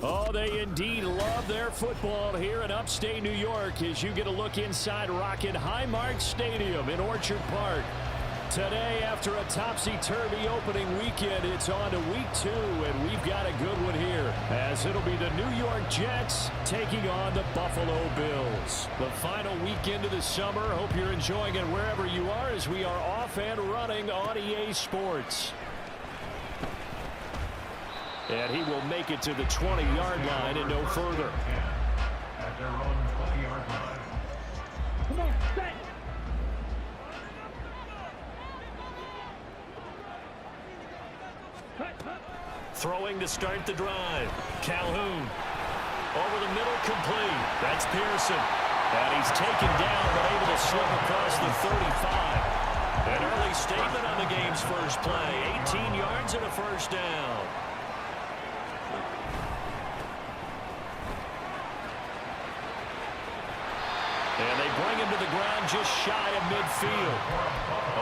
Oh, they indeed love their football here in upstate New York as you get a look inside Rocket Highmark Stadium in Orchard Park. Today, after a topsy-turvy opening weekend, it's on to week 2, and we've got a good one here, as it'll be the New York Jets taking on the Buffalo Bills. The final weekend of the summer. Hope you're enjoying it wherever you are as we are off and running on EA Sports. And he will make it to the 20-yard line and no further. At their own 20-yard line. Come on, set. Throwing to start the drive. Calhoun. Over the middle, complete. That's Pearson. And he's taken down, but able to slip across the 35. An early statement on the game's first play. 18 yards and a first down. And they bring him to the ground just shy of midfield.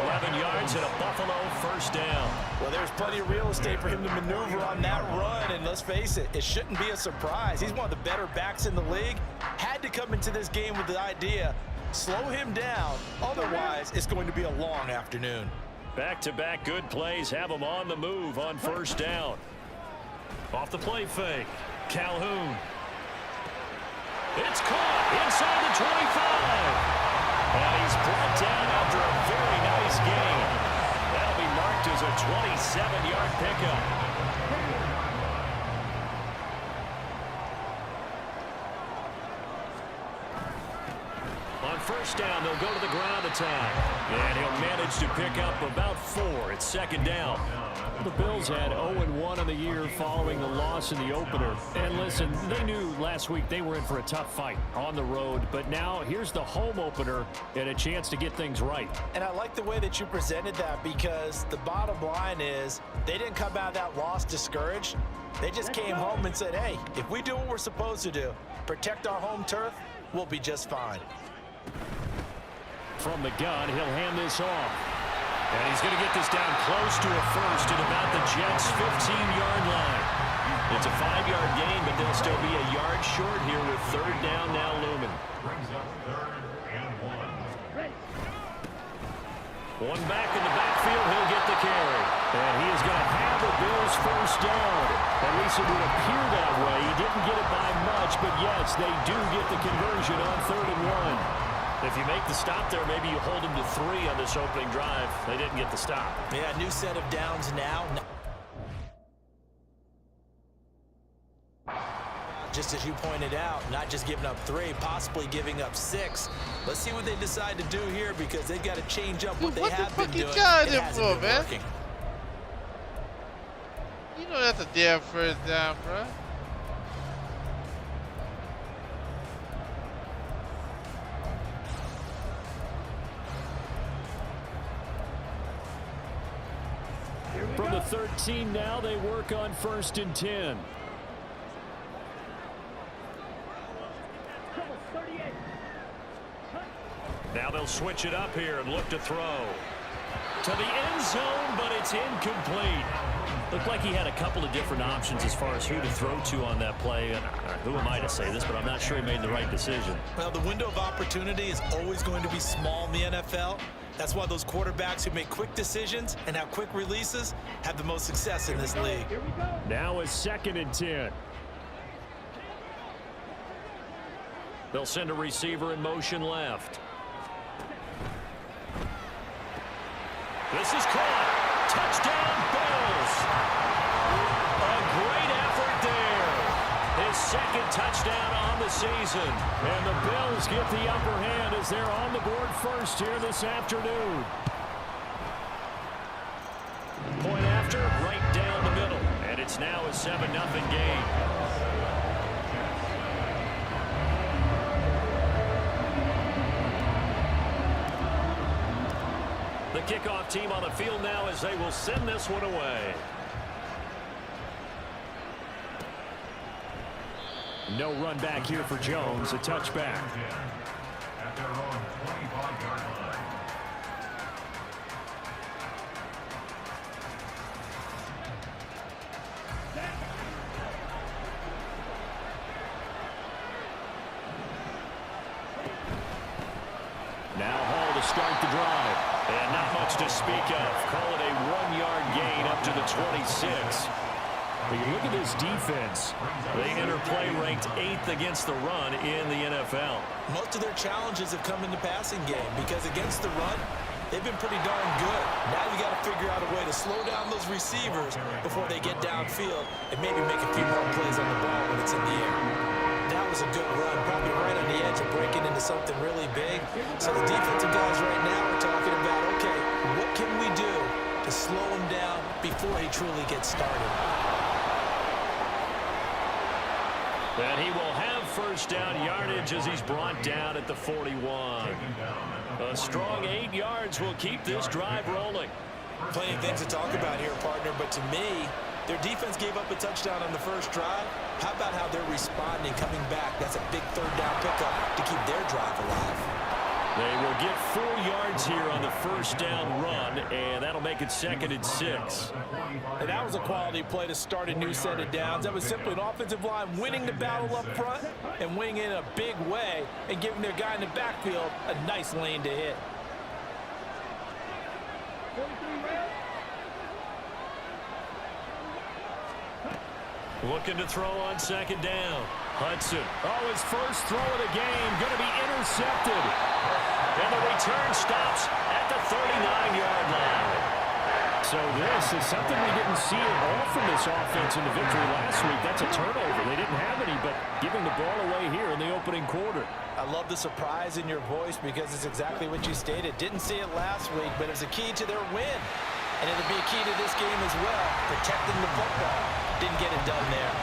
11 yards and a Buffalo first down. Well, there's plenty of real estate for him to maneuver on that run, and let's face it, it shouldn't be a surprise. He's one of the better backs in the league. Had to come into this game with the idea, slow him down, otherwise it's going to be a long afternoon. Back-to-back good plays have him on the move on first down. Off the play fake, Calhoun. It's caught inside the 25. And he's brought down after a very nice gain. That'll be marked as a 27-yard pickup. On first down, they'll go to the ground attack. And he'll manage to pick up about 4. It's second down. The Bills had 0-1 on the year following the loss in the opener. And listen, they knew last week they were in for a tough fight on the road. But now here's the home opener and a chance to get things right. And I like the way that you presented that, because the bottom line is they didn't come out of that loss discouraged. They just came home and said, hey, if we do what we're supposed to do, protect our home turf, we'll be just fine. From the gun, he'll hand this off. And he's going to get this down close to a first at about the Jets' 15-yard line. It's a 5-yard gain, but they'll still be a yard short here with third down now looming. Brings up 3rd and 1. One back in the backfield, he'll get the carry. And he is going to have the Bills' first down. At least it would appear that way. He didn't get it by much, but yes, they do get the conversion on 3rd and 1. If you make the stop there, maybe you hold them to 3 on this opening drive. They didn't get the stop. Yeah, new set of downs now. Just as you pointed out, not just giving up 3, possibly giving up 6. Let's see what they decide to do here, because they've got to change up what they have been doing. What the fuck you got him for, man? Working. You know that's a damn first down, bro. From the 13 now, they work on 1st and 10. Now they'll switch it up here and look to throw. To the end zone, but it's incomplete. Looked like he had a couple of different options as far as who to throw to on that play. And who am I to say this, but I'm not sure he made the right decision. Well, the window of opportunity is always going to be small in the NFL. That's why those quarterbacks who make quick decisions and have quick releases have the most success in this league. Now it's 2nd and 10. They'll send a receiver in motion left. This is caught. Touchdown, Bills. A great effort there. His 2nd touchdown on the season. And the Bills get the upper hand as they're on the board first here this afternoon. Point after, right down the middle. And it's now a 7-0 game. The kickoff team on the field now as they will send this one away. No run back here for Jones, a touchback. At their own 25-yard line. drive. And not much to speak of. Call it a 1-yard gain up to the 26. But you look at this defense. They enter play ranked 8th against the run in the NFL. Most of their challenges have come in the passing game because against the run, they've been pretty darn good. Now you got to figure out a way to slow down those receivers before they get downfield and maybe make a few more plays on the ball when it's in the air. That was a good run, probably right on the edge of breaking into something really big. So the defensive guys right now are talking about, okay, what can we do to slow him down before he truly gets started? And he will have first down yardage as he's brought down at the 41. A strong 8 yards will keep this drive rolling. Plenty of things to talk about here, partner, but to me, their defense gave up a touchdown on the first drive. How about how they're responding, coming back? That's a big third down pickup to keep their drive alive. They will get 4 yards here on the first down run, and that'll make it 2nd and 6. And that was a quality play to start a new set of downs. That was simply an offensive line winning the battle up front and winning in a big way and giving their guy in the backfield a nice lane to hit. Looking to throw on 2nd down. Hudson. Oh, his first throw of the game. Going to be intercepted. And the return stops at the 39-yard line. So this is something we didn't see at all from this offense in the victory last week. That's a turnover. They didn't have any, but giving the ball away here in the opening quarter. I love the surprise in your voice because it's exactly what you stated. Didn't see it last week, but it was a key to their win. And it'll be a key to this game as well, protecting the football. Didn't get it done there.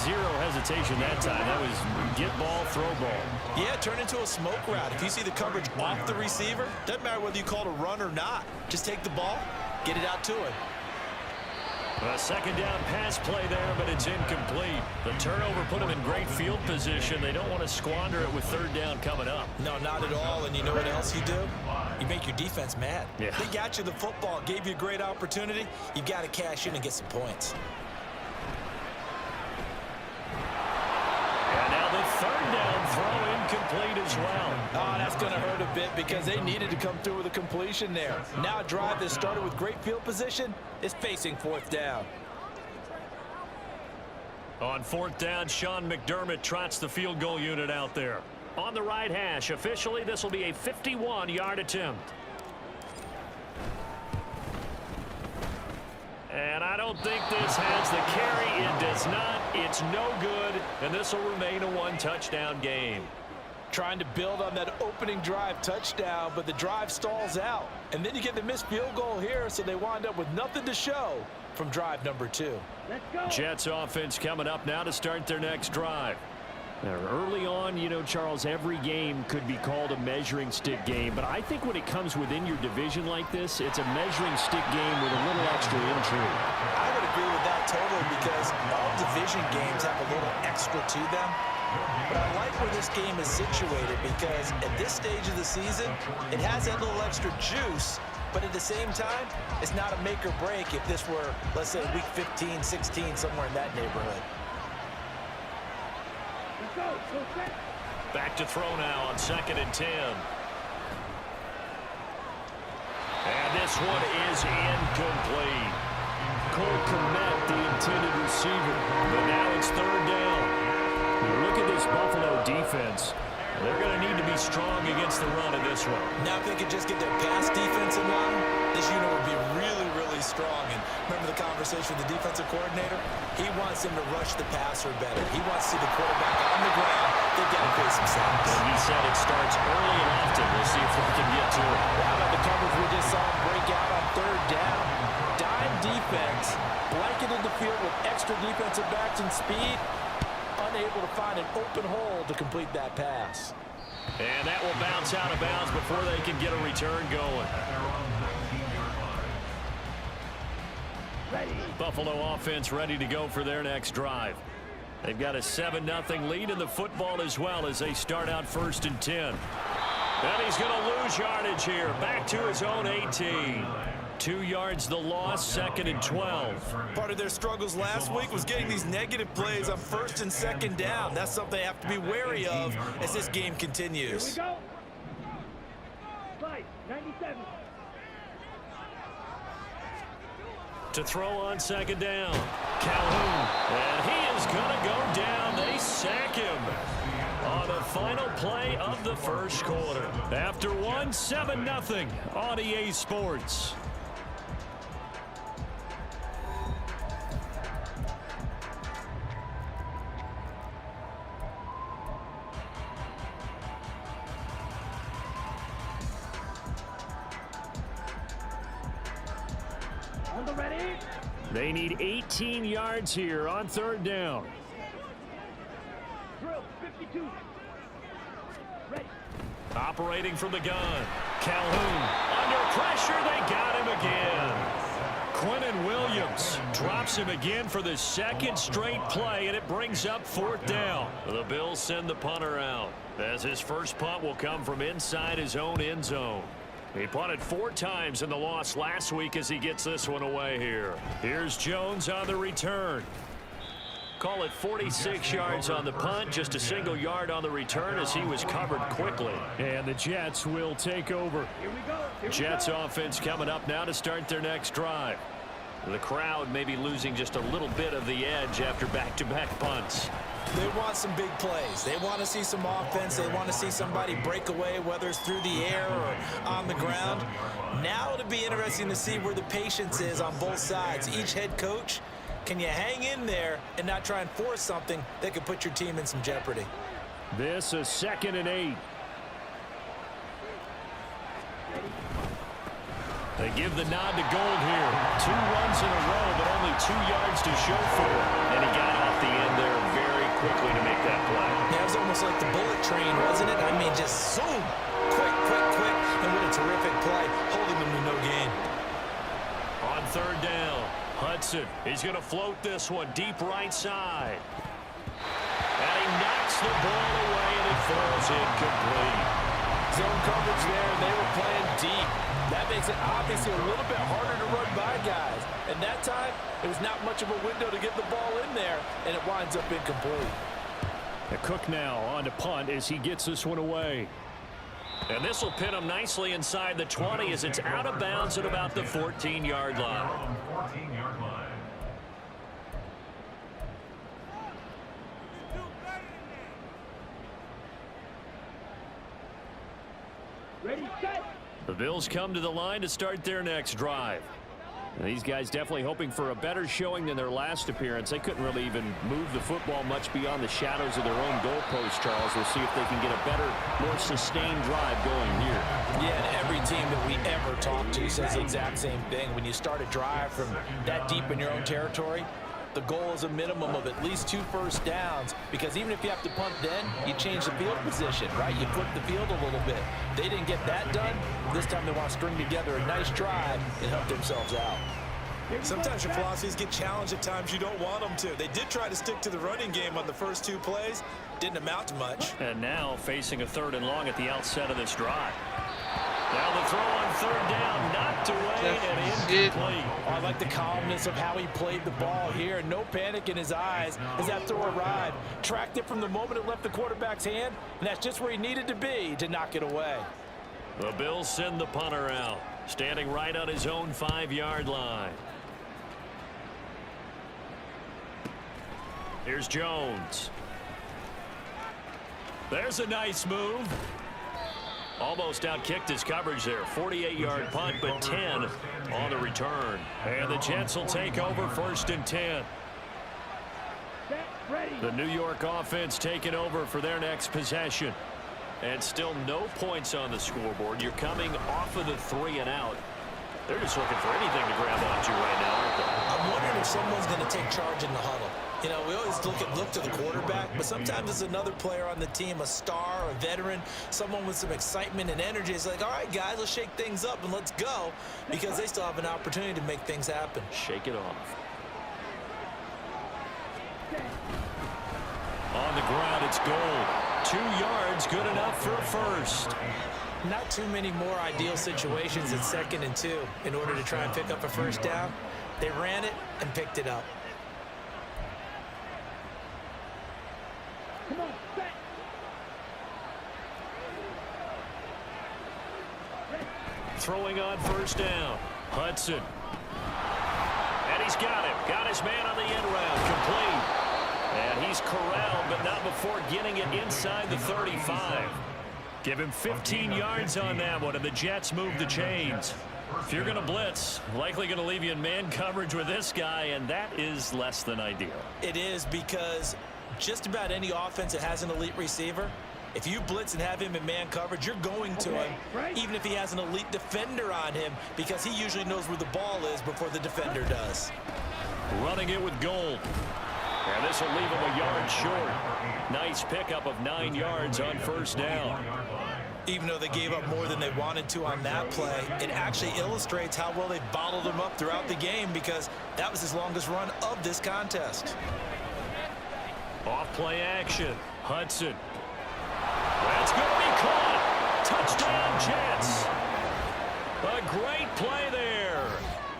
Zero hesitation that time. That was get ball, throw ball. Yeah, turn into a smoke route. If you see the coverage off the receiver, doesn't matter whether you call it a run or not. Just take the ball, get it out to him. A 2nd down pass play there, but it's incomplete. The turnover put them in great field position. They don't want to squander it with 3rd down coming up. No, not at all. And you know what else you do? You make your defense mad. Yeah. They got you the football, gave you a great opportunity. You've got to cash in and get some points. And now the 3rd down throw incomplete as well. Oh, that's going to hurt a bit because they needed to come through with a completion there. Now a drive that started with great field position is facing 4th down. On 4th down, Sean McDermott trots the field goal unit out there. On the right hash, officially this will be a 51-yard attempt. And I don't think this has the carry. It does not. It's no good. And this will remain a 1-touchdown game. Trying to build on that opening drive touchdown, but the drive stalls out. And then you get the missed field goal here, so they wind up with nothing to show from drive number 2. Let's go. Jets offense coming up now to start their next drive. Now, early on, you know, Charles, every game could be called a measuring stick game, but I think when it comes within your division like this, it's a measuring stick game with a little extra intrigue. I would agree with that totally because all division games have a little extra to them. But I like where this game is situated because at this stage of the season, it has that little extra juice, but at the same time, it's not a make or break if this were, let's say, week 15, 16, somewhere in that neighborhood. Back to throw now on 2nd and 10. And this one is incomplete. Cole Kmet, the intended receiver. But now it's 3rd down. Now look at this Buffalo defense. They're going to need to be strong against the run in this one. Now if they could just get their pass defense in line, this unit would be really, really strong. And remember the conversation with the defensive coordinator? He wants them to rush the passer better. He wants to see the quarterback on the ground. They've got to create some sacks. And he said it starts early and often. We'll see if we can get to it. How about the coverage we just saw break out on 3rd down? Dime defense, blanketed the field with extra defensive backs and speed. Unable to find an open hole to complete that pass. And that will bounce out of bounds before they can get a return going. Buffalo offense ready to go for their next drive. They've got a 7-0 lead in the football as well as they start out 1st and 10. And he's going to lose yardage here. Back to his own 18. 2 yards the loss, 2nd and 12. Part of their struggles last week was getting these negative plays on 1st and 2nd down. That's something they have to be wary of as this game continues. Here we go. To throw on second down. Calhoun. And he is going to go down. They sack him on the final play of the first quarter. After one, 7-0 on EA Sports. They need 18 yards here on third down. Drill 52. Ready. Operating from the gun. Calhoun under pressure. They got him again. Quinnen Williams drops him again for the second straight play, and it brings up fourth down. The Bills send the punter out, as his first punt will come from inside his own end zone. He punted 4 times in the loss last week as he gets this one away here. Here's Jones on the return. Call it 46 yards on the punt, just a single yard on the return as he was covered quickly. And the Jets will take over. Here we go. Jets offense coming up now to start their next drive. The crowd may be losing just a little bit of the edge after back-to-back punts. They want some big plays. They want to see some offense. They want to see somebody break away, whether it's through the air or on the ground. Now it'll be interesting to see where the patience is on both sides. Each head coach, can you hang in there and not try and force something that could put your team in some jeopardy? This is 2nd and 8. They give the nod to Gold here. 2 runs in a row, but only 2 yards to show for it. And he got off the end there very quickly to make that play. Yeah, it was almost like the bullet train, wasn't it? I mean, just zoom, quick, and with a terrific play, holding them to no gain. On third down, Hudson. He's going to float this one deep right side. And he knocks the ball away, and it falls incomplete. Zone coverage there, they were playing deep. That makes it obviously a little bit harder to run by guys. And that time, it was not much of a window to get the ball in there, and it winds up incomplete. The Cook now on to punt as he gets this one away. And this will pin him nicely inside the 20 as it's out of bounds at about the 14-yard line. 14-yard line. Ready, set. The Bills come to the line to start their next drive. And these guys definitely hoping for a better showing than their last appearance. They couldn't really even move the football much beyond the shadows of their own goalpost, Charles. We'll see if they can get a better, more sustained drive going here. Yeah, and every team that we ever talk to says the exact same thing. When you start a drive from that deep in your own territory, the goal is a minimum of at least 2 first downs, because even if you have to punt then, you change the field position, right? You flip the field a little bit. They didn't get that done. This time they want to string together a nice drive and help themselves out. Sometimes your philosophies get challenged at times you don't want them to. They did try to stick to the running game on the first 2 plays. Didn't amount to much. And now facing a 3rd and long at the outset of this drive. Now the throw on third down, knocked away and incomplete. Oh, I like the calmness of how he played the ball here. No panic in his eyes as that throw arrived. Tracked it from the moment it left the quarterback's hand, and that's just where he needed to be to knock it away. The Bills send the punter out, standing right on his own 5-yard line. Here's Jones. There's a nice move. Almost outkicked his coverage there. 48-yard punt, but 10 on the return. And the Jets will take over 1st and 10. Set, ready. The New York offense taking over for their next possession. And still no points on the scoreboard. You're coming off of the 3 and out. They're just looking for anything to grab onto right now, aren't they? I'm wondering if someone's going to take charge in the huddle. You know, we always look to the quarterback, but sometimes it's another player on the team, a star, a veteran, someone with some excitement and energy. It's like, all right, guys, let's shake things up and let's go, because they still have an opportunity to make things happen. Shake it off. On the ground, it's Gold. 2 yards, good enough for a first. Not too many more ideal situations at 2nd and 2 in order to try and pick up a first down. They ran it and picked it up. Come on, set. Throwing on first down. Hudson. And he's got him. Got his man on the end round. Complete. And he's corralled, but not before getting it inside the 35. Give him 15 yards on that one, and the Jets move the chains. If you're going to blitz, likely going to leave you in man coverage with this guy, and that is less than ideal. It is, because just about any offense that has an elite receiver, if you blitz and have him in man coverage, you're going to him, even if he has an elite defender on him, because he usually knows where the ball is before the defender does. Running it with Gold. And this will leave him a yard short. Nice pickup of 9 yards on first down. Even though they gave up more than they wanted to on that play, it actually illustrates how well they bottled him up throughout the game, because that was his longest run of this contest. Off play action. Hudson. That's going to be caught. Touchdown, Jets. A great play there.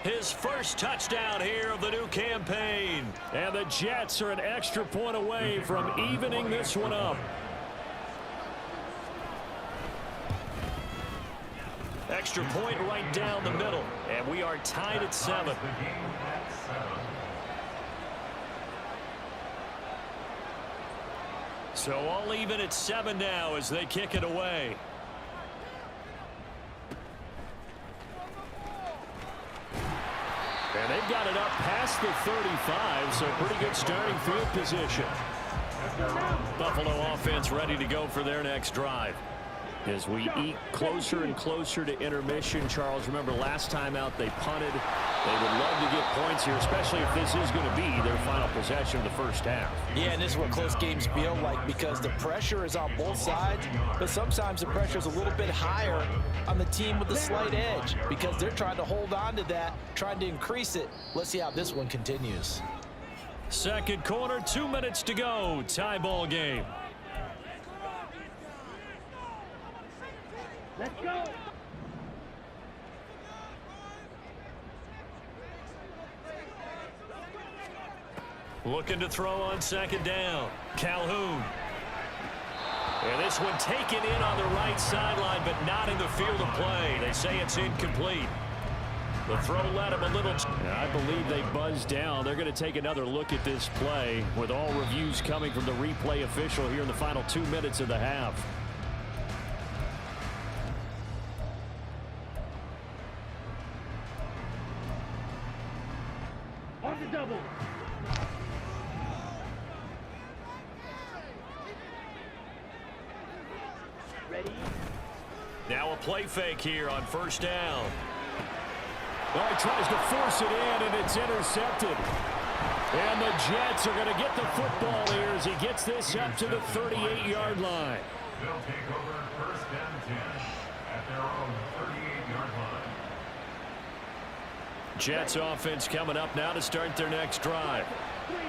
His first touchdown here of the new campaign. And the Jets are an extra point away from evening this one up. Extra point right down the middle. And we are tied at 7. So all even at 7 now as they kick it away. And they've got it up past the 35, so pretty good starting field position. Buffalo offense ready to go for their next drive. As we eke closer and closer to intermission, Charles, remember last time out they punted. They would love to get points here, especially if this is going to be their final possession of the first half. Yeah, and this is what close games feel like, because the pressure is on both sides, but sometimes the pressure is a little bit higher on the team with the slight edge, because they're trying to hold on to that, trying to increase it. Let's see how this one continues. Second quarter, 2 minutes to go. Tie ball game. Let's go. Looking to throw on second down. Calhoun. And this one taken in on the right sideline, but not in the field of play. They say it's incomplete. The throw led him a little. I believe they buzzed down. They're going to take another look at this play, with all reviews coming from the replay official here in the final 2 minutes of the half. On the double. Ready? Now a play fake here on first down. Oh, he tries to force it in, and it's intercepted. And the Jets are going to get the football here as he gets this up to the 38-yard line. They'll take over first and 10 at their own 38-yard line. Jets offense coming up now to start their next drive.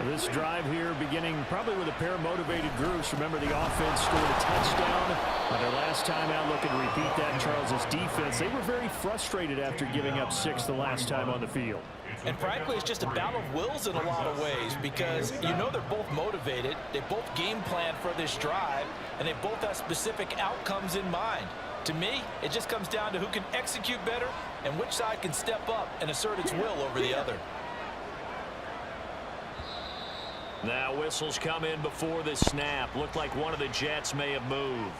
This drive here beginning probably with a pair of motivated groups. Remember, the offense scored a touchdown on their last time out. Looking to repeat that. Charles's defense, they were very frustrated after giving up 6 the last time on the field. And frankly, it's just a battle of wills in a lot of ways, because you know they're both motivated, they both game plan for this drive, and they both have specific outcomes in mind. To me, it just comes down to who can execute better and which side can step up and assert its will over the other. Now whistles come in before the snap. Looked like one of the Jets may have moved.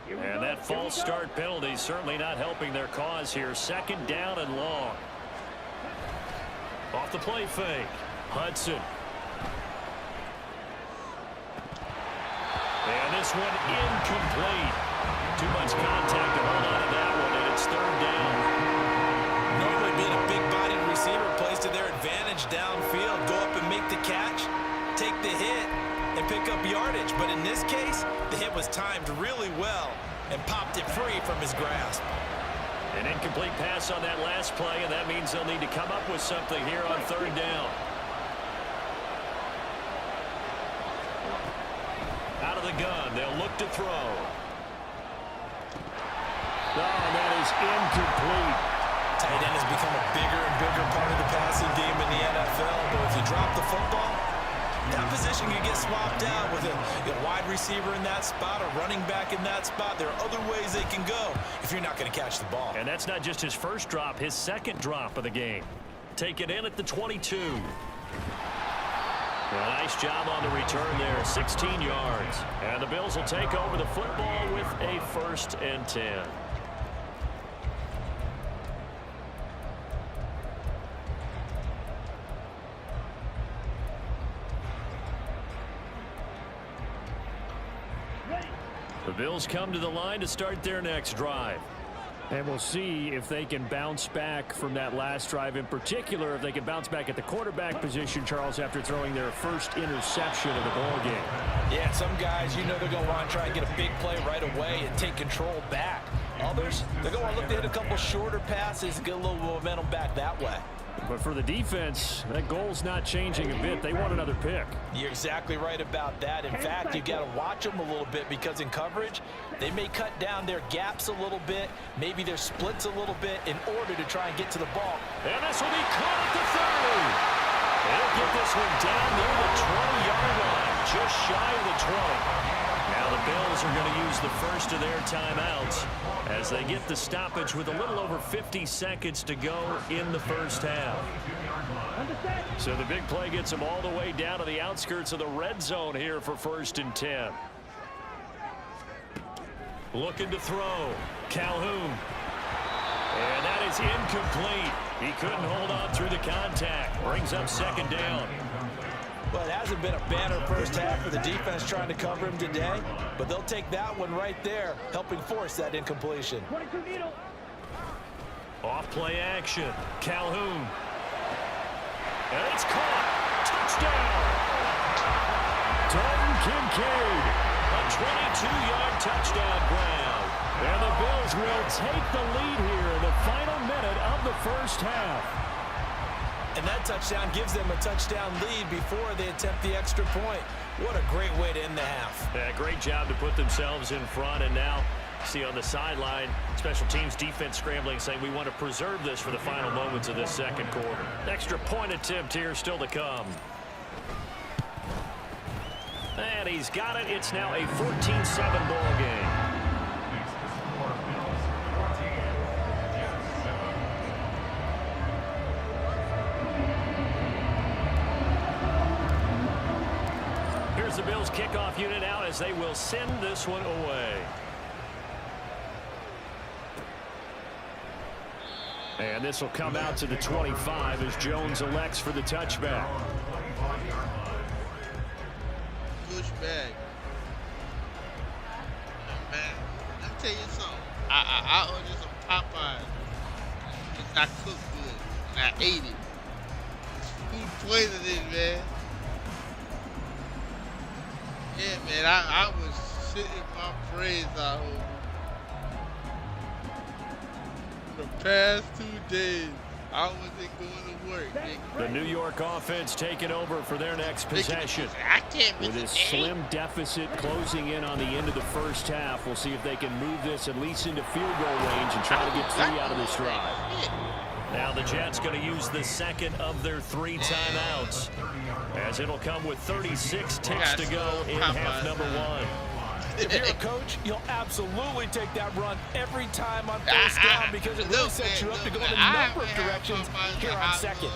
And that false start penalty certainly not helping their cause here. Second down and long. Off the play fake. Hudson. And this one incomplete. Too much contact to hold on to that one, and it's third down. Normally being a big-bodied receiver plays to their advantage downfield. Go up and make the catch, take the hit, and pick up yardage. But in this case, the hit was timed really well and popped it free from his grasp. An incomplete pass on that last play, and that means they'll need to come up with something here on third down. Out of the gun, they'll look to throw. Oh, that is incomplete. Tight end has become a bigger and bigger part of the passing game in the NFL, but if you drop the football, position can get swapped out with a wide receiver in that spot, a running back in that spot. There are other ways they can go if you're not going to catch the ball. And that's not just his first drop, his second drop of the game. Take it in at the 22. Well, nice job on the return there, 16 yards. And the Bills will take over the football with a 1st and 10. The Bills come to the line to start their next drive. And we'll see if they can bounce back from that last drive, in particular if they can bounce back at the quarterback position, Charles, after throwing their first interception of the ball game. Yeah, some guys, you know they're going to want to try and get a big play right away and take control back. Others, they're going to look to hit a couple shorter passes and get a little momentum back that way. But for the defense, that goal's not changing a bit. They want another pick. You're exactly right about that. In fact, you got to watch them a little bit because in coverage, they may cut down their gaps a little bit, maybe their splits a little bit in order to try and get to the ball. And this will be caught at the 30. They'll get this one down near the 20-yard line, just shy of the 20. Now the Bills are going to use the first of their timeouts as they get the stoppage with a little over 50 seconds to go in the first half. So the big play gets them all the way down to the outskirts of the red zone here for 1st and 10. Looking to throw. Calhoun. And that is incomplete. He couldn't hold on through the contact. Brings up 2nd down. Well, it hasn't been a banner first half for the defense trying to cover him today, but they'll take that one right there, helping force that incompletion. Off play action. Calhoun. And it's caught. Touchdown. Dalton Kincaid. A 22-yard touchdown grab. And the Bills will take the lead here in the final minute of the first half. And that touchdown gives them a touchdown lead before they attempt the extra point. What a great way to end the half. Yeah, great job to put themselves in front. And now, see on the sideline, special teams defense scrambling, saying we want to preserve this for the final moments of this second quarter. Extra point attempt here still to come. And he's got it. It's now a 14-7 ball game. The Bills kickoff unit out as they will send this one away. And this will come out to the 25 as Jones elects for the touchback. Pushback. Man, I'll tell you something. I ordered some Popeyes. It's not cooked good. And I ate it. It's food poisoning, man. Yeah, man, I was sitting my praise out for the past 2 days. I wasn't going to work. The New York offense taking over for their next possession. I can't miss with this slim deficit closing in on the end of the first half. We'll see if they can move this at least into field goal range and try to get 3 out of this drive. Now the Jets going to use the second of their 3 timeouts, as it'll come with 36 ticks to go in half number 1. If you're a coach, you'll absolutely take that run every time on first down because it really sets you up to go in a number of directions here on second.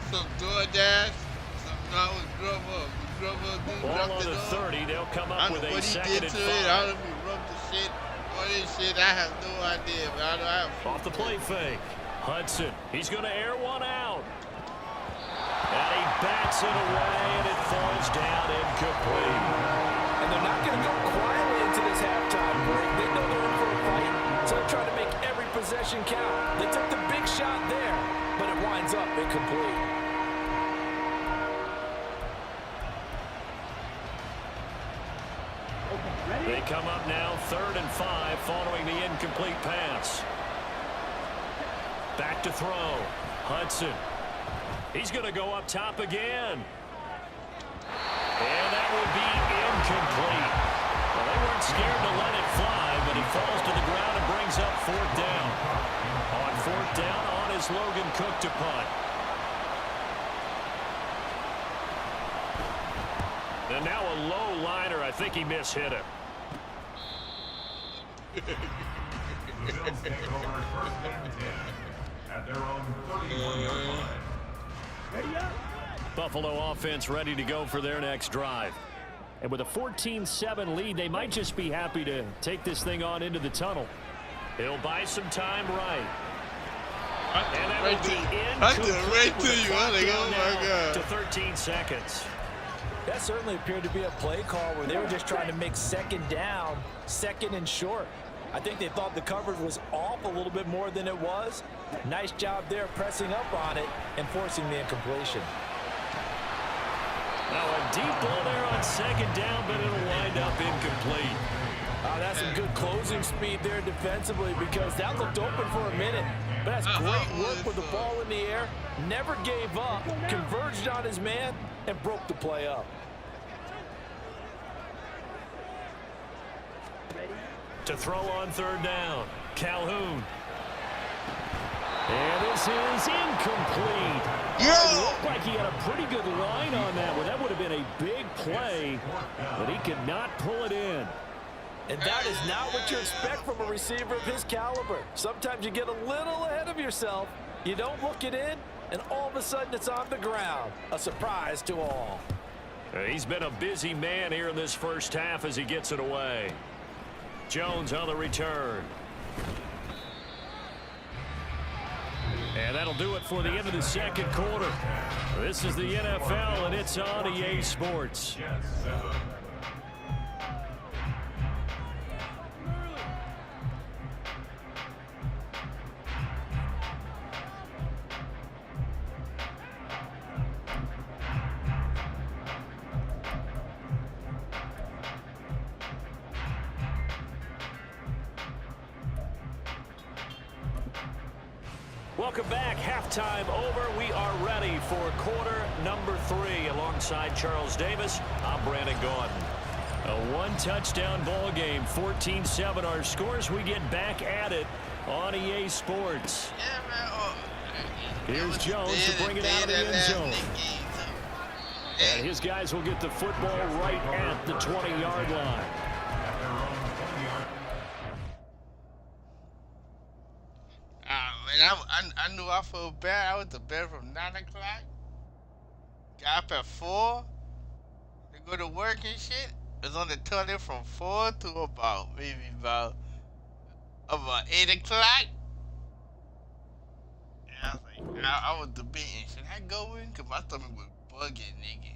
Some DoorDash, some now with Ball on the 30, they'll come up with a second and 5. I don't know if he rubbed the shit. What is shit? I have no idea, but I don't have. Off the play fake. Hudson, he's going to air one out. And he bats it away, and it falls down incomplete. And they're not going to go quietly into this halftime break. They know they're in for a fight, so they're trying to make every possession count. They took the big shot there, but it winds up incomplete. They come up now 3rd and 5 following the incomplete pass. Back to throw. Hudson. He's going to go up top again. And that will be incomplete. Well, they weren't scared to let it fly, but he falls to the ground and brings up 4th down. On 4th down, on is Logan Cook to punt. And now a low liner. I think he mishit it. The Bills take it over first and 10 at their own 31-yard line. Ready up. Buffalo offense ready to go for their next drive. And with a 14-7 lead, they might just be happy to take this thing on into the tunnel. He'll buy some time right. And that will be right to you. Oh my God. To 13 seconds. That certainly appeared to be a play call where they were just trying to make second down, second and short. I think they thought the coverage was off a little bit more than it was. Nice job there pressing up on it and forcing the incompletion. Now a deep ball there on second down, but it'll wind up incomplete. That's some good closing speed there defensively because that looked open for a minute. But that's great work with the ball in the air. Never gave up, converged on his man, and broke the play up. To throw on third down, Calhoun. And this is incomplete. It looked like he had a pretty good line on that one. That would have been a big play, but he could not pull it in. And that is not what you expect from a receiver of his caliber. Sometimes you get a little ahead of yourself. You don't look it in, and all of a sudden it's on the ground. A surprise to all. He's been a busy man here in this first half as he gets it away. Jones on the return. And that'll do it for the end of the second quarter. This is the NFL, and it's on EA Sports. Welcome back. Halftime over. We are ready for quarter number 3. Alongside Charles Davis, I'm Brandon Gordon. A one-touchdown ball game, 14-7 our scores. We get back at it on EA Sports. Here's Jones to bring it out of the end zone. And his guys will get the football right at the 20-yard line. I knew I felt bad. I went to bed from 9 o'clock. Got up at 4 to go to work and shit. It was on the toilet from 4 to about 8 o'clock. And I was like, I was debating, should I go in? Because my stomach was bugging, nigga.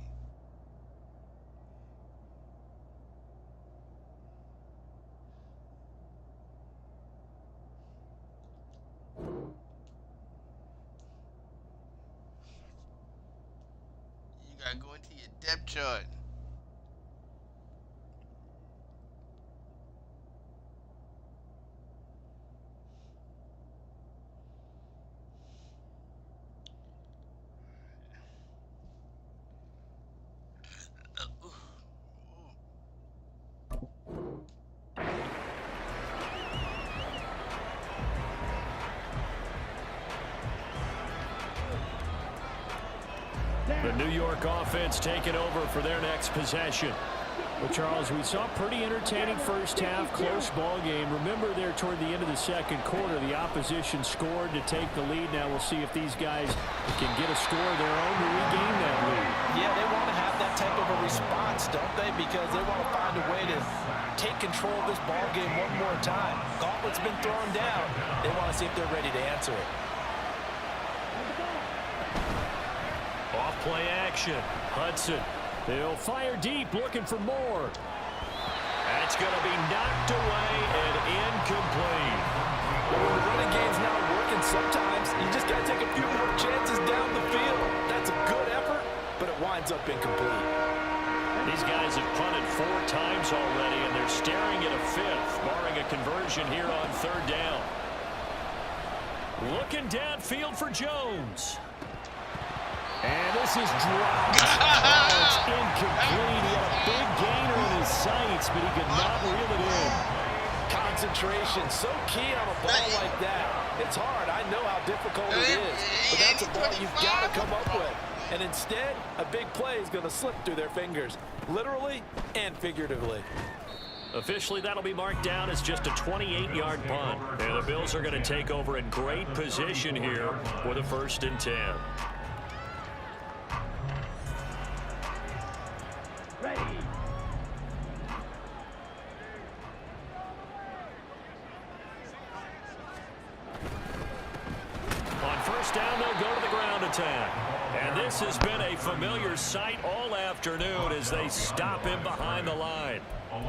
You gotta go into your depth chart. The New York offense taking over for their next possession. Well, Charles, we saw a pretty entertaining first half, close ball game. Remember there toward the end of the second quarter, the opposition scored to take the lead. Now we'll see if these guys can get a score of their own to regain that lead. Yeah, they want to have that type of a response, don't they? Because they want to find a way to take control of this ball game one more time. Gauntlet's been thrown down. They want to see if they're ready to answer it. Off play action. Hudson. They'll fire deep, looking for more. That's going to be knocked away and incomplete. When the running game's not working, sometimes you just got to take a few more chances down the field. That's a good effort, but it winds up incomplete. These guys have punted 4 times already, and they're staring at a 5th, barring a conversion here on third down. Looking downfield for Jones. And this is dropped. Oh, it's incomplete. He had a big gainer in his sights, but he could not reel it in. Concentration, so key on a ball like that. It's hard. I know how difficult it is, but that's a ball you've got to come up with. And instead, a big play is going to slip through their fingers, literally and figuratively. Officially, that'll be marked down as just a 28-yard punt. And the Bills are going to take over in great position here with a 1st and 10. Ready. On 1st down, they'll go to the ground attack. And this has been a familiar sight all afternoon as they stop him behind the line.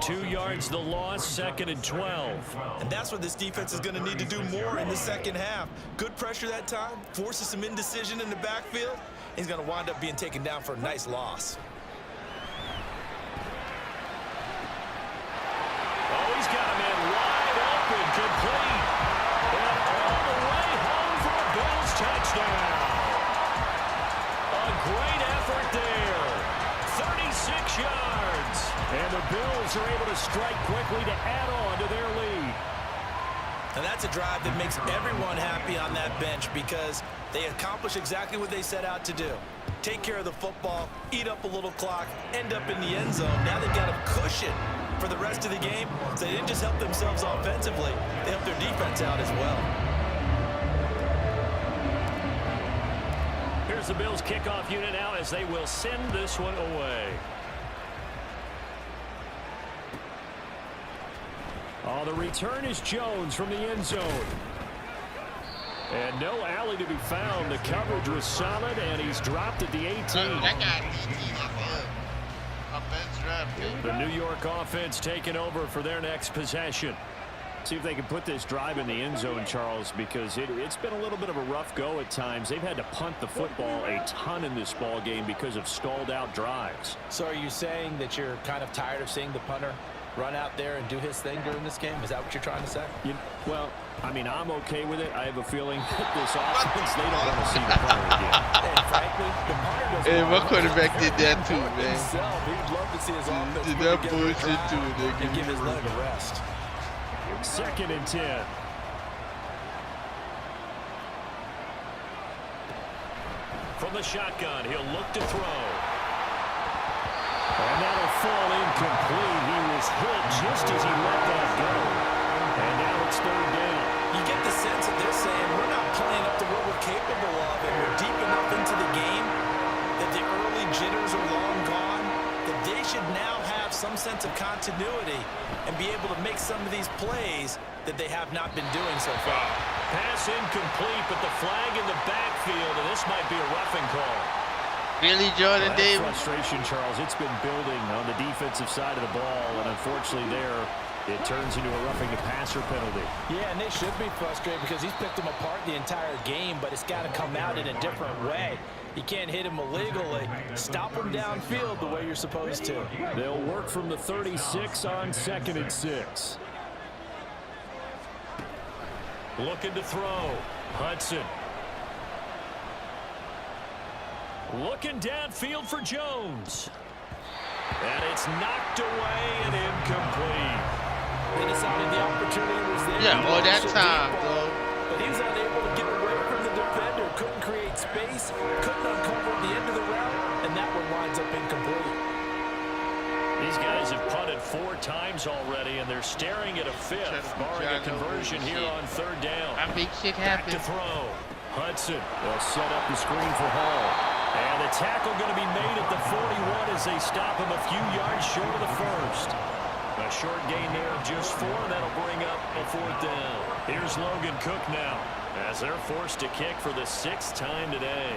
2 yards the loss, 2nd and 12. And that's what this defense is going to need to do more in the second half. Good pressure that time, forces some indecision in the backfield. He's going to wind up being taken down for a nice loss. Oh, he's got a man wide open, complete. And all the way home for a Bills touchdown. A great effort there. 36 yards. And the Bills are able to strike quickly to add on to their lead. And that's a drive that makes everyone happy on that bench because they accomplish exactly what they set out to do. Take care of the football, eat up a little clock, end up in the end zone. Now they've got a cushion for the rest of the game, so they didn't just help themselves offensively, they helped their defense out as well. Here's the Bills kickoff unit now as they will send this one away. Oh, the return is Jones from the end zone. And no alley to be found. The coverage was solid, and he's dropped at the 18. The New York offense taking over for their next possession. See if they can put this drive in the end zone, Charles, because it's been a little bit of a rough go at times. They've had to punt the football a ton in this ball game because of stalled out drives. So are you saying that you're kind of tired of seeing the punter run out there and do his thing during this game? Is that what you're trying to say? Well, I mean, I'm okay with it. I have a feeling that this offense, they don't want to see the punter again. And frankly, the punter doesn't Hey, my quarterback did that too, man. himself. He'd love to see his offense Did put that together a bullshit drive too, nigga. and give his leg a rest. 2nd and 10. From the shotgun, he'll look to throw. And that'll fall incomplete. He was hit just as he let that go. And now it's 3rd down. You get the sense that they're saying we're not playing up to what we're capable of, and we're deep enough into the game that the early jitters are long gone, that they should now have some sense of continuity and be able to make some of these plays that they have not been doing so far. Pass incomplete, but the flag in the backfield, and this might be a roughing call. Really, Jordan That Davis? frustration, Charles, it's been building on the defensive side of the ball, and unfortunately there, it turns into a roughing the passer penalty. Yeah, and they should be frustrated because he's picked them apart the entire game, but it's got to come out in a different way. You can't hit him illegally. Stop him downfield the way you're supposed to. They'll work from the 36 on 2nd and 6. Looking to throw. Hudson. Looking downfield for Jones. And it's knocked away and incomplete. Minnesota, the opportunity was there. Yeah, all that Deep time, ball, though. but he was unable to get away from the defender. Couldn't create space. Couldn't uncover the end of the route. And that one winds up incomplete. These guys have punted 4 times already, and they're staring at a 5th, barring a conversion here on 3rd down. I make shit Back happen. to throw. Hudson will set up the screen for Hall. And the tackle going to be made at the 41 as they stop him a few yards short of the 1st. A short gain there of just 4, and that'll bring up a 4th down. Here's Logan Cook now as they're forced to kick for the 6th time today.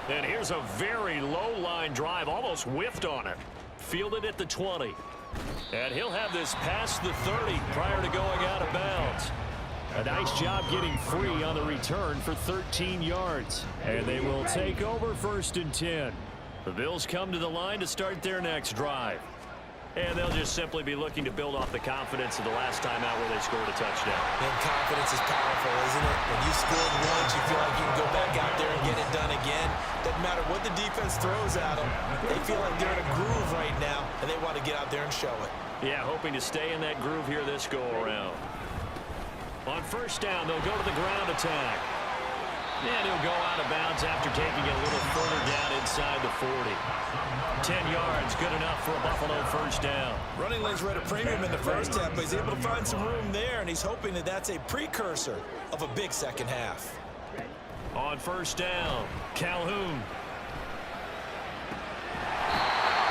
And here's a very low-line drive, almost whiffed on it. Fielded at the 20. And he'll have this past the 30 prior to going out of bounds. A nice job getting free on the return for 13 yards. And they will take over 1st and 10. The Bills come to the line to start their next drive. And they'll just simply be looking to build off the confidence of the last time out where they scored a touchdown. And confidence is powerful, isn't it? When you scored once, you feel like you can go back out there and get it done again. Doesn't matter what the defense throws at them. They feel like they're in a groove right now, and they want to get out there and show it. Yeah, hoping to stay in that groove here this go-around. On 1st down, they'll go to the ground attack. And he'll go out of bounds after taking it a little further down inside the 40. 10 yards, good enough for a Buffalo first down. Running lanes were at a premium in the first half, but he's able to find some room there, and he's hoping that that's a precursor of a big second half. On first down, Calhoun.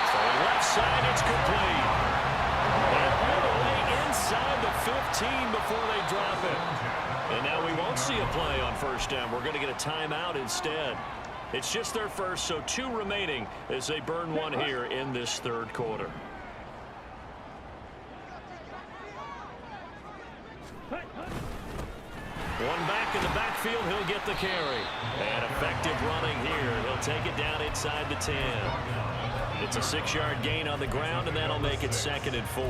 So left side, it's complete. And all the way inside the 15 before they drop it. And now we won't see a play on first down. We're going to get a timeout instead. It's just their first, so 2 remaining as they burn one here in this third quarter. One back in the backfield, he'll get the carry. And effective running here. He'll take it down inside the 10. It's a 6-yard gain on the ground, and that'll make it 2nd and 4.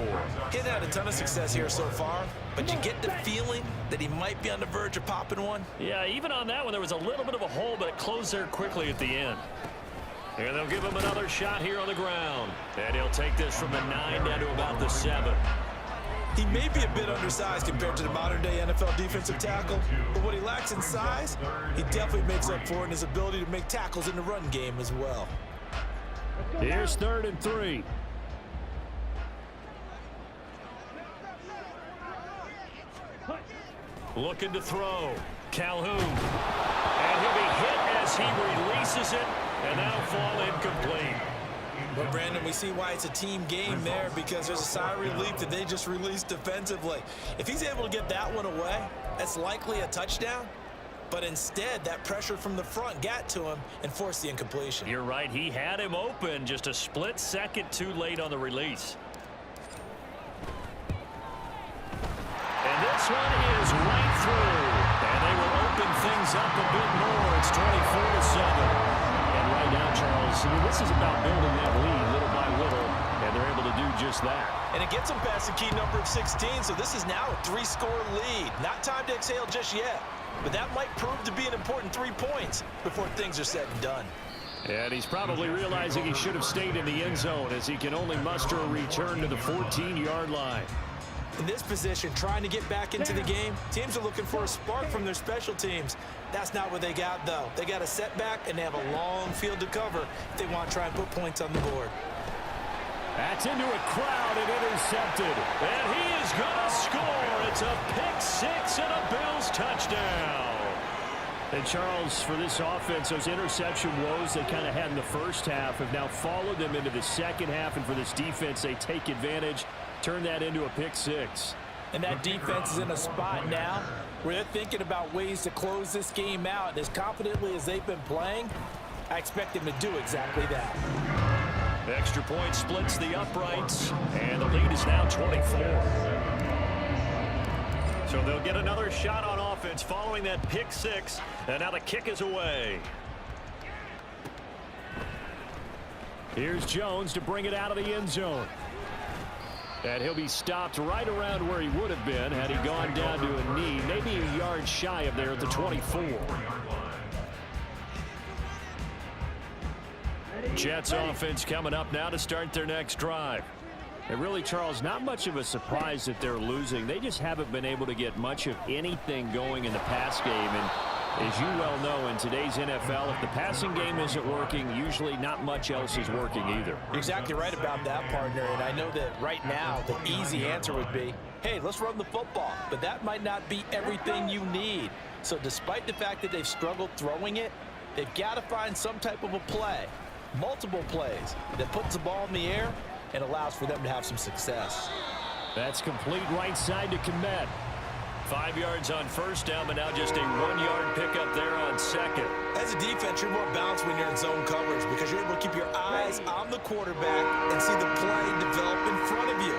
He's had a ton of success here so far, but you get the feeling that he might be on the verge of popping one. Yeah, even on that one, there was a little bit of a hole, but it closed there quickly at the end. And they'll give him another shot here on the ground. And he'll take this from the 9 down to about the 7. He may be a bit undersized compared to the modern-day NFL defensive tackle, but what he lacks in size, he definitely makes up for in his ability to make tackles in the run game as well. Here's 3rd and 3. Looking to throw. Calhoun. And he'll be hit as he releases it, and that'll fall incomplete. Well, Brandon, we see why it's a team game there, because there's a sigh of relief that they just released defensively. If he's able to get that one away, that's likely a touchdown. But instead, that pressure from the front got to him and forced the incompletion. You're right. He had him open, just a split second too late on the release. And this one is right through. And they will open things up a bit more. It's 24-7. And right now, Charles, this is about building that lead little by little, and they're able to do just that. And it gets them past the key number of 16, so this is now a 3-score lead. Not time to exhale just yet, but that might prove to be an important 3 points before things are said and done. And he's probably realizing he should have stayed in the end zone, as he can only muster a return to the 14-yard line. In this position, trying to get back into the game, teams are looking for a spark from their special teams. That's not what they got, though. They got a setback, and they have a long field to cover if they want to try and put points on the board. That's into a crowd and intercepted. And he is going to score. It's a pick-6 and a Bills touchdown. And, Charles, for this offense, those interception woes they kind of had in the first half have now followed them into the second half. And for this defense, they take advantage, turn that into a pick-6. And that defense is in a spot now where they're thinking about ways to close this game out. And as confidently as they've been playing, I expect them to do exactly that. Extra point splits the uprights, and the lead is now 24. So they'll get another shot on offense following that pick-6, and now the kick is away. Here's Jones to bring it out of the end zone. And he'll be stopped right around where he would have been had he gone down to a knee, maybe a yard shy of there at the 24. Jets offense coming up now to start their next drive. And really, Charles, not much of a surprise that they're losing. They just haven't been able to get much of anything going in the pass game. And as you well know, in today's NFL, if the passing game isn't working, usually not much else is working either. You're exactly right about that, partner. And I know that right now the easy answer would be, hey, let's run the football. But that might not be everything you need. So despite the fact that they've struggled throwing it, they've got to find some type of a play, multiple plays, that puts the ball in the air and allows for them to have some success. That's complete right side to Komet. 5 yards on first down, but now just a 1-yard pickup there on second. As a defense, you're more balanced when you're in zone coverage because you're able to keep your eyes on the quarterback and see the play develop in front of you.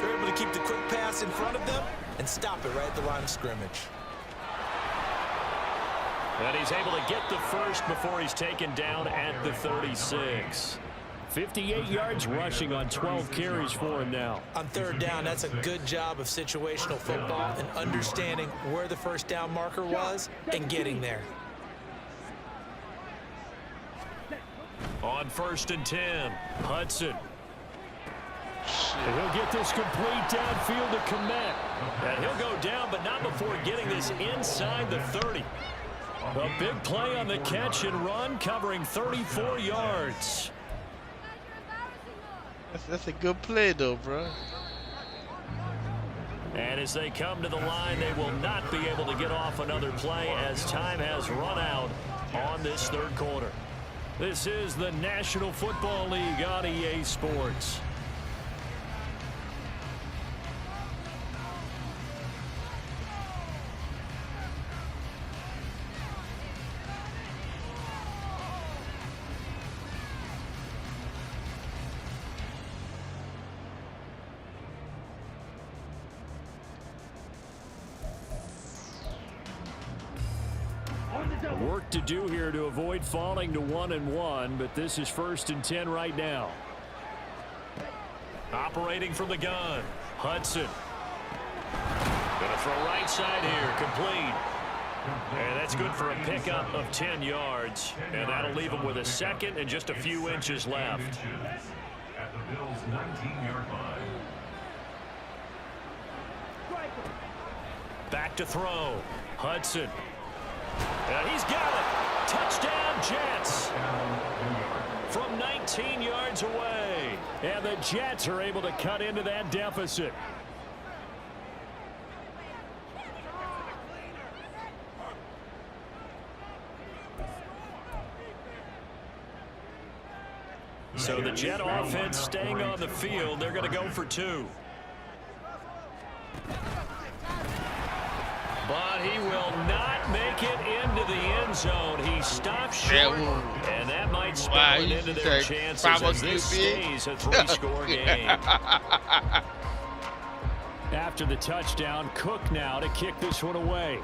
You're able to keep the quick pass in front of them and stop it right at the line of scrimmage. And he's able to get the first before he's taken down at the 36. 58 yards rushing on 12 carries for him now. On third down, that's a good job of situational football and understanding where the first down marker was and getting there. On 1st and 10, Hudson. And he'll get this complete downfield to Komet. And he'll go down, but not before getting this inside the 30. A big play on the catch and run, covering 34 yards. That's a good play, though, bro. And as they come to the line, they will not be able to get off another play as time has run out on this third quarter. This is the National Football League on EA Sports. Work to do here to avoid falling to 1-1, but this is 1st and 10 right now. Operating from the gun, Hudson. Gonna throw right side here, complete. And that's good for a pickup of 10 yards, and that'll leave him with a second and just a few inches left. At the Bills' 19-yard line. Back to throw, Hudson. And he's got it. Touchdown, Jets. From 19 yards away. And the Jets are able to cut into that deficit. So the Jet offense staying on the field. They're going to go for 2. But he will not make it into the end zone. He stops short, and that might spell it into their chances as this stays a 3-score game. After the touchdown, Cook now to kick this one away.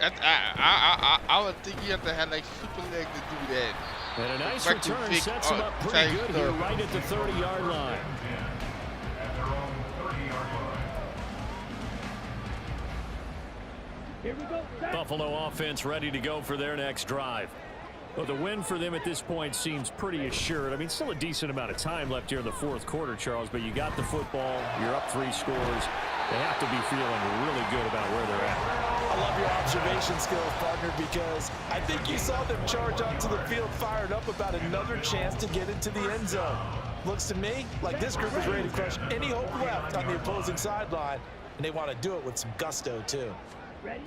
I would think you have to have like super leg to do that. And a nice return sets him up pretty good here right at the 30-yard line. Here we go. Buffalo offense ready to go for their next drive. Well, the win for them at this point seems pretty assured. I mean, still a decent amount of time left here in the 4th quarter, Charles, but you got the football. You're up 3 scores. They have to be feeling really good about where they're at. I love your observation skills, partner, because I think you saw them charge onto the field fired up about another chance to get into the end zone. Looks to me like this group is ready to crush any hope left on the opposing sideline, and they want to do it with some gusto, too. Ready?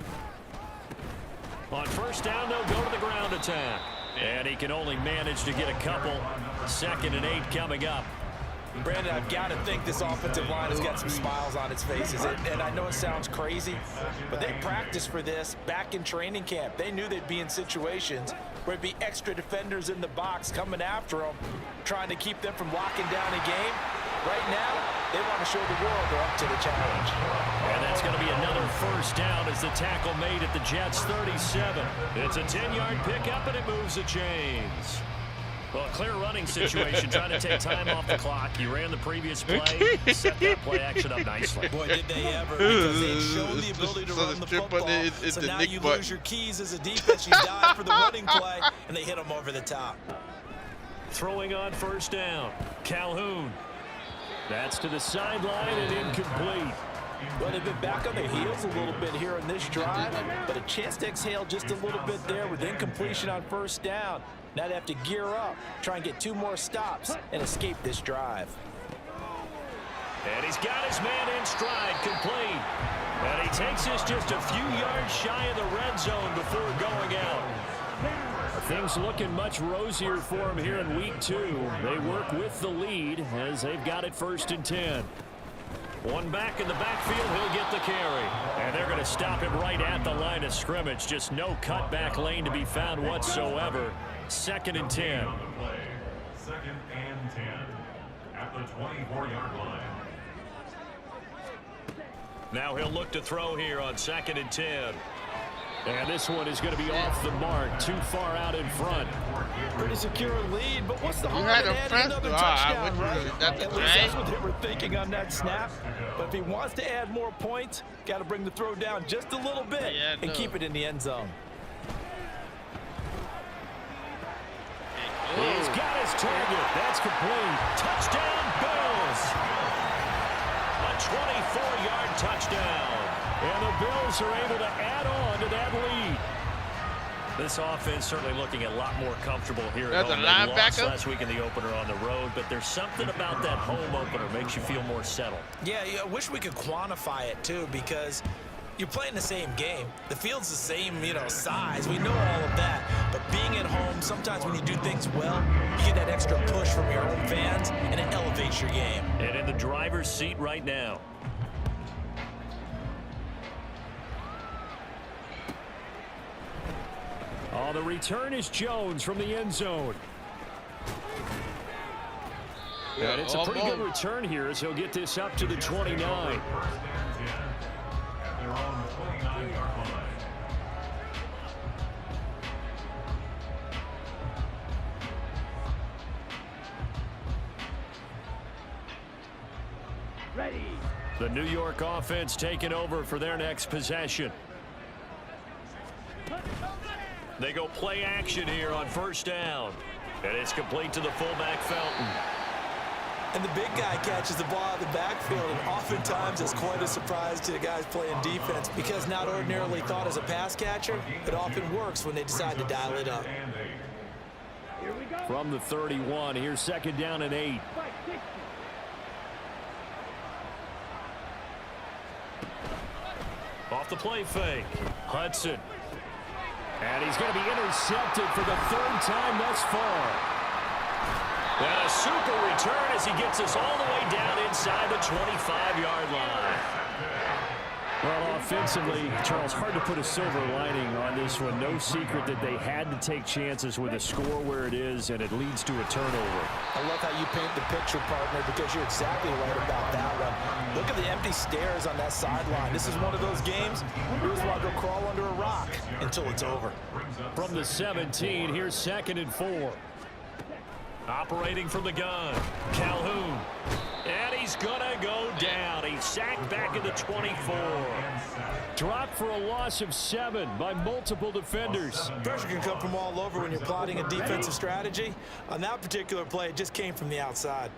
On 1st down, they'll go to the ground attack. And he can only manage to get a couple. 2nd and 8 coming up. Brandon, I've got to think this offensive line has got some smiles on its faces. And I know it sounds crazy, but they practiced for this back in training camp. They knew they'd be in situations where there'd be extra defenders in the box coming after them, trying to keep them from locking down a game. Right now, they want to show the world they're up to the challenge. And that's going to be another 1st down as the tackle made at the Jets' 37. It's a 10-yard pickup, and it moves the chains. Well, a clear running situation, trying to take time off the clock. He ran the previous play, set that play action up nicely. Boy, did they ever, because they've shown the ability to run the football. So now you lose your keys as a defense. You dive for the running play, and they hit them over the top. Throwing on 1st down, Calhoun. That's to the sideline and incomplete. Well, they've been back on their heels a little bit here in this drive, but a chance to exhale just a little bit there with incompletion on 1st down. Now they have to gear up, try and get 2 more stops, and escape this drive. And he's got his man in stride, complete. And he takes this just a few yards shy of the red zone before going out. Things looking much rosier for him here in week 2. They work with the lead as they've got it 1st and 10. One back in the backfield, he'll get the carry. And they're going to stop him right at the line of scrimmage. Just no cutback lane to be found whatsoever. 2nd and 10. 2nd and 10 at the 24-yard line. Now he'll look to throw here on 2nd and 10. And this one is going to be off the mark, too far out in front. Pretty secure lead, but what's the harm had in a adding another first- touchdown, right? really- that's At least that's what they were thinking on that snap. But if he wants to add more points, got to bring the throw down just a little bit and keep it in the end zone. He's got his target. That's complete. Touchdown, Bills. A 24-yard touchdown. And the Bills are able to add on to that lead. This offense certainly looking a lot more comfortable here at home. They lost last week in the opener on the road, but there's something about that home opener makes you feel more settled. Yeah, I wish we could quantify it, too, because you're playing the same game. The field's the same, size. We know all of that. But being at home, sometimes when you do things well, you get that extra push from your own fans, and it elevates your game. And in the driver's seat right now. Oh, the return is Jones from the end zone. And it's a pretty good return here as he'll get this up to the 29. They're on the 29-yard line. Ready. The New York offense taking over for their next possession. They go play action here on first down. And it's complete to the fullback, Felton. And the big guy catches the ball out of the backfield, and oftentimes it's quite a surprise to the guys playing defense because not ordinarily thought as a pass catcher, it often works when they decide to dial it up. Here we go. From the 31, here's second down and 8. Off the play fake. Hudson. And he's going to be intercepted for the third time thus far. And a super return as he gets us all the way down inside the 25-yard line. Well, offensively, Charles, hard to put a silver lining on this one. No secret that they had to take chances with a score where it is, and it leads to a turnover. I love how you paint the picture, partner, because you're exactly right about that one. Look at the empty stares on that sideline. This is one of those games you just want to go crawl under a rock until it's over. From the 17, here's second and 4. Operating from the gun, Calhoun. And he's going to go down. He's sacked back at the 24. Dropped for a loss of 7 by multiple defenders. Pressure can come from all over when you're plotting a defensive strategy. On that particular play, it just came from the outside.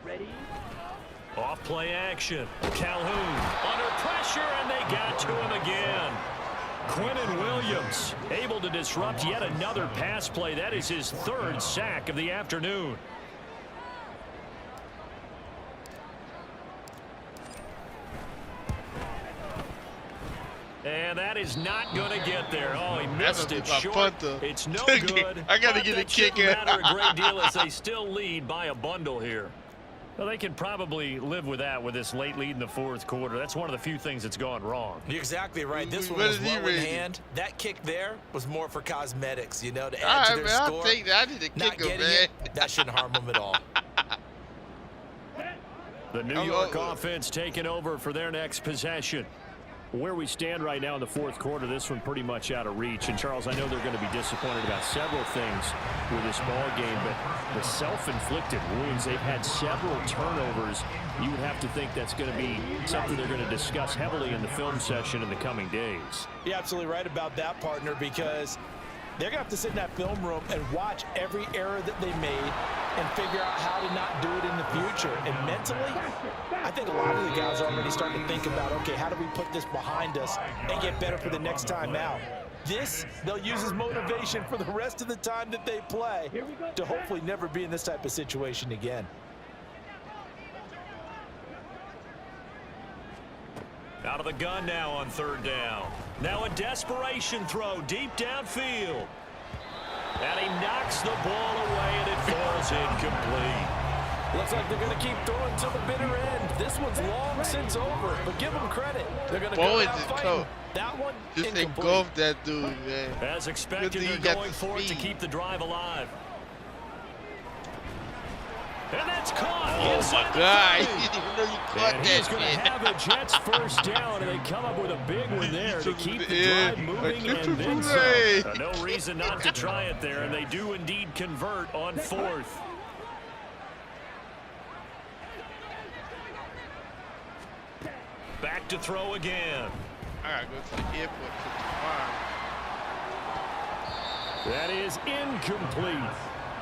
Ready. Off play action. Calhoun under pressure, and they got to him again. Quinnen Williams able to disrupt yet another pass play. That is his third sack of the afternoon. And that is not going to get there. Oh, he missed it short. It's no good. I got to get a kick in. Matter a great deal as they still lead by a bundle here. Well, they can probably live with that with this late lead in the fourth quarter. That's one of the few things that's gone wrong. You're exactly right. This one was well in hand. That kick there was more for cosmetics, to add to their score. I think I need to kick him, man. That shouldn't harm them at all. The New York offense taking over for their next possession. Where we stand right now in the fourth quarter, this one pretty much out of reach. And, Charles, I know they're going to be disappointed about several things with this ball game, but the self-inflicted wounds, they've had several turnovers. You would have to think that's going to be something they're going to discuss heavily in the film session in the coming days. You're absolutely right about that, partner, because they're going to have to sit in that film room and watch every error that they made and figure out how to not do it in the future. And mentally, I think a lot of the guys are already starting to think about, okay, how do we put this behind us and get better for the next time out? This, they'll use as motivation for the rest of the time that they play to hopefully never be in this type of situation again. Out of the gun now on third down. Now a desperation throw deep downfield. And he knocks the ball away, and it falls incomplete. Looks like they're going to keep throwing to the bitter end. This one's long since over, but give them credit. They're going to go down fighting. That one, just engulf that dude, man. As expected, they're going for it to keep the drive alive. And that's caught. Oh, my God. You didn't even know you caught and that. He's going to have the Jets first down, and they come up with a big one there to keep the drive moving and then some. No reason not to try it there, and they do indeed convert on fourth. Back to throw again. I got to go to the airport to the farm. That is incomplete.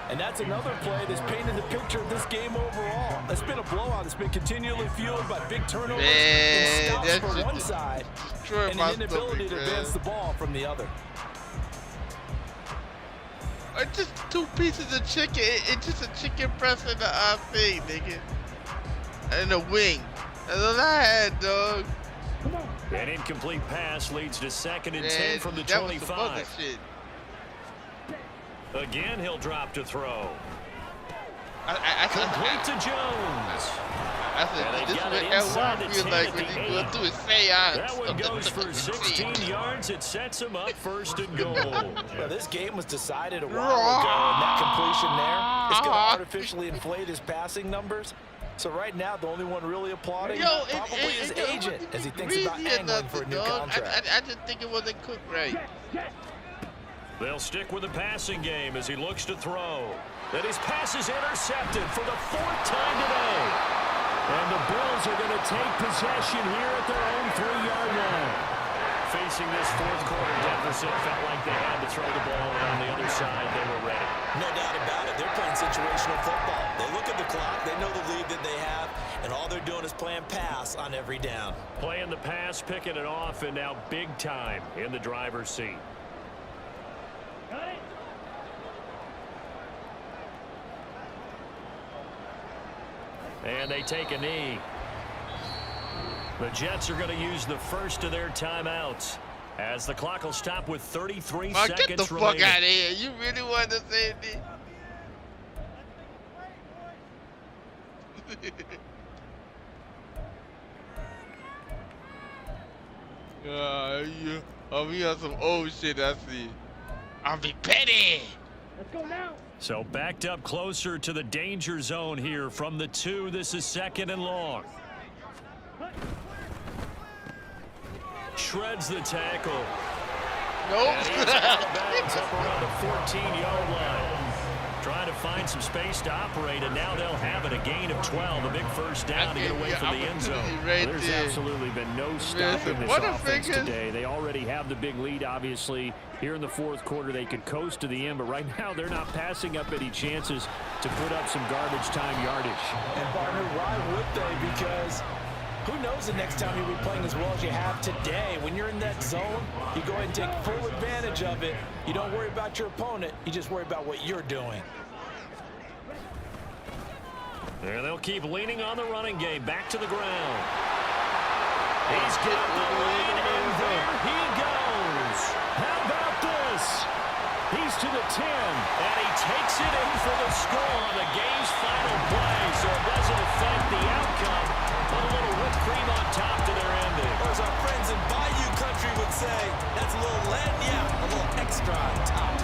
And that's another play that's painted the picture of this game overall. It's been a blowout. It's been continually fueled by big turnovers and stops for one side and an inability to advance the ball from the other. It's just 2 pieces of chicken. It's just a chicken breast and a thing, nigga. And a wing. That's all I had, dog. An incomplete pass leads to 2nd and 10 from the 25. Again, he'll drop to throw. Complete to Jones. This is what L1 feels like when you go through Sea8. That one goes for 16 yards. It sets him up 1st and goal. Well, this game was decided a while ago, and that completion there is going to artificially inflate his passing numbers. So right now, the only one really applauding probably his agent as he thinks about angling for a new contract. I just think it wasn't cooked right. They'll stick with the passing game as he looks to throw. And his pass is intercepted for the 4th time today. And the Bills are going to take possession here at their own 3-yard line. Facing this 4th quarter deficit, felt like they had to throw the ball, and on the other side, they were ready. No doubt about it. They're playing situational football. They look at the clock. They know the lead that they have, and all they're doing is playing pass on every down. Playing the pass, picking it off, and now big time in the driver's seat. And they take a knee. The Jets are going to use the first of their timeouts as the clock will stop with 33 seconds remaining. Get the fuck out of here. You really want to say this? Oh, we got some old shit, I see. I'll be petty. Let's go now. So backed up closer to the danger zone here from the 2. This is 2nd and long. Shreds the tackle. Nope. And he's out of bounds up around the 14-yard line. Trying to find some space to operate, and now they'll have it. A gain of 12, a big first down to get away from the end zone. There's absolutely been no stopping this offense today. They already have the big lead, obviously. Here in the 4th quarter, they could coast to the end, but right now they're not passing up any chances to put up some garbage time yardage. And partner, why would they? Because who knows the next time you'll be playing as well as you have today. When you're in that zone, you go ahead and take full advantage of it. You don't worry about your opponent. You just worry about what you're doing. And they'll keep leaning on the running game. Back to the ground. He's got the lead, and there he goes. How about this? He's to the 10, and he takes it in for the score on the game's final play, so it doesn't affect the outcome. Put a little whipped cream on top to their ending. Or as our friends in Bayou Country would say, that's a little lagniappe, a little extra on top.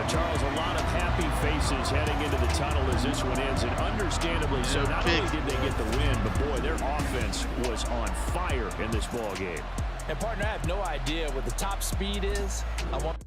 Charles, a lot of happy faces heading into the tunnel as this one ends, and understandably so. Not only did they get the win, but boy, their offense was on fire in this ball game. And partner, I have no idea what the top speed is. I want